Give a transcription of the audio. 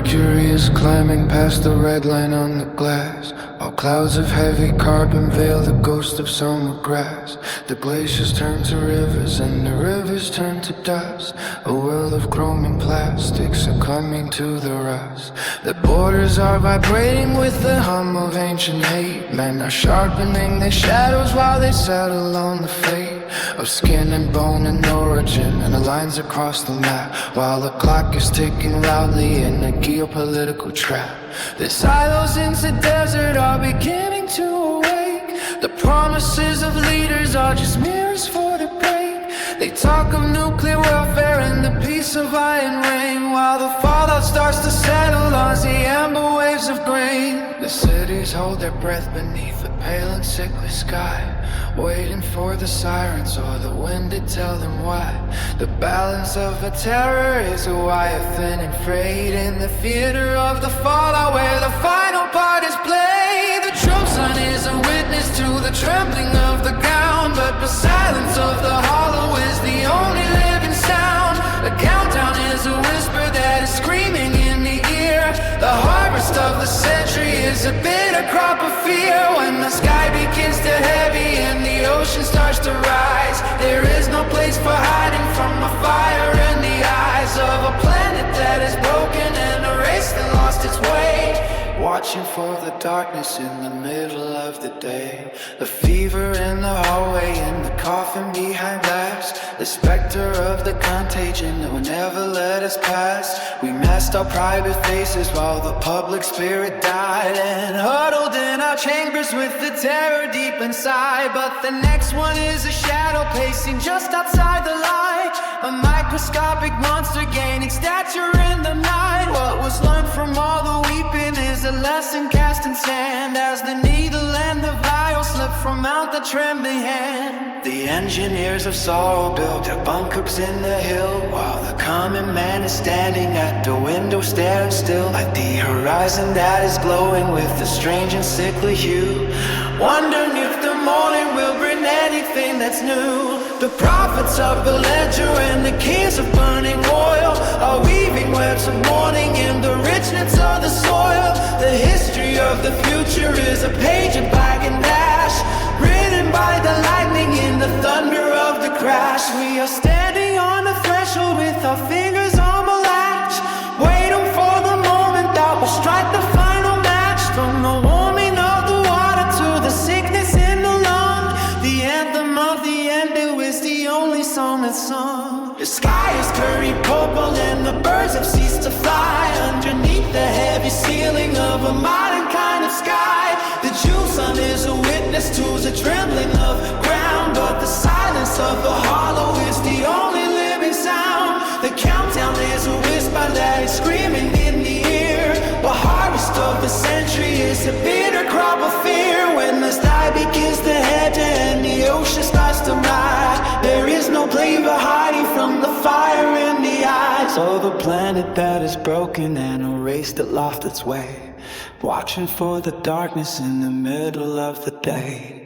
Mercury is climbing past the red line on the glass. All clouds of heavy carbon veil the ghost of summer grass. The glaciers turn to rivers and the rivers turn to dust. A world of chrome and plastics are coming to the rust. The borders are vibrating with the hum of ancient hate. Men are sharpening their shadows while they settle on the fate of skin and bone and origin, and the lines across the map, while the clock is ticking loudly in a geopolitical trap. The silos into desert are beginning to awake. The promises of leaders are just mirrors for the break. They talk of nuclear warfare and the peace of iron rain, while the fallout starts to settle on the amber waves of grain. The cities hold their breath beneath a pale and sickly sky, waiting for the sirens or the wind to tell them why. The balance of a terror is a wire thin and frayed in the theater of the fallout where the final part is played. The true sun is a witness to the trembling of the ground, but the silence of the hollow is the only living sound. The countdown is a whisper that is screaming in the ear. The harvest of the century is a bitter crop of fear. When the sky begins to heavy and the ocean starts to rise, there is no place for hiding from a fire in the eyes of a planet that is broken and erased and lost its way. Watching for the darkness in the middle of the day. The fever in the hallway and the coffin behind glass. The specter of the contagion that will never let us pass. We masked our private faces while the public spirit died, and huddled in our chambers with the terror deep inside. But the next one is a shadow pacing just outside the light, a microscopic monster gaining stature in the night. What was learned from all the weeping is a lesson cast in sand, as the needle and the vial slip from out the trembling hand. The engineers of sorrow build their bunkers in the hill, while the common man is standing at the window staring still at the horizon that is glowing with a strange and sickly hue, wondering if the morning will bring anything that's new. The prophets of the ledger and the kings of burning oil are weaving webs of mourning in the richness of the soil. The history of the future is a page of black and ash, written by the lightning in the thunder of the crash. We are standing on the threshold with our fingers on the latch, waiting for the moment that will strike the final match. From the warming of the water to the sickness in the lung, the anthem of the end is the only song that's sung. The sky is curry purple and the birds have ceased to fly underneath the heavy ceiling of a modern kind of sky. The Jew sun is a witness to the trembling of ground, but the silence of the hollow is the only living sound. The countdown is a whisper that is screaming in the ear. The harvest of the century is a bitter crop of fear. When the sky begins to hedge and the ocean starts to rise, there is no place for hiding from the fire in the eyes of a planet that is broken and erased that lost its way, watching for the darkness in the middle of the day.